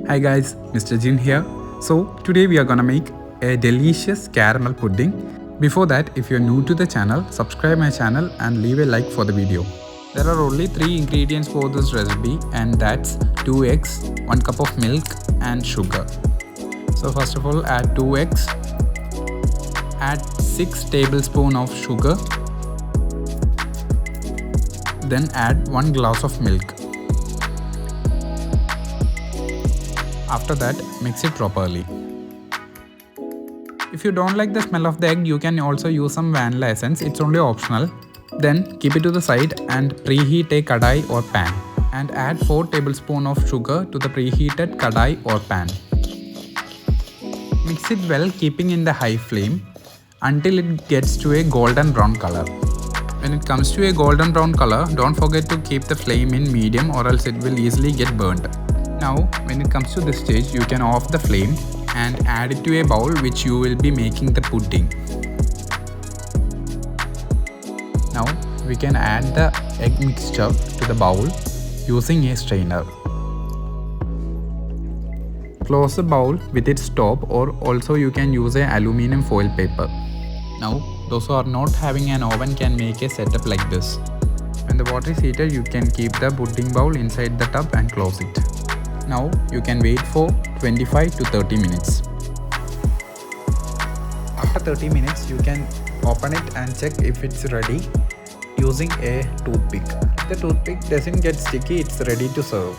Hi guys, Mr. Jinn here. So today we are gonna make a delicious caramel pudding. Before that, if you're new to the channel, subscribe my channel and leave a like for the video. There are only 3 ingredients for this recipe, and that's 2 eggs, 1 cup of milk and sugar. So first of all, add 2 eggs, add 6 tablespoons of sugar, then add 1 glass of milk. After that, mix it properly. If you don't like the smell of the egg, you can also use some vanilla essence. It's only optional. Then keep it to the side and preheat a kadai or pan. And add 4 tablespoons of sugar to the preheated kadai or pan. Mix it well, keeping in the high flame until it gets to a golden brown color. When it comes to a golden brown color, don't forget to keep the flame in medium or else it will easily get burnt. Now, when it comes to this stage, you can off the flame and add it to a bowl which you will be making the pudding. Now, we can add the egg mixture to the bowl using a strainer. Close the bowl with its top, or also you can use a aluminium foil paper. Now, those who are not having an oven can make a setup like this. When the water is heated, you can keep the pudding bowl inside the tub and close it. Now you can wait for 25 to 30 minutes. After 30 minutes, you can open it and check if it's ready using a toothpick. If the toothpick doesn't get sticky, it's ready to serve.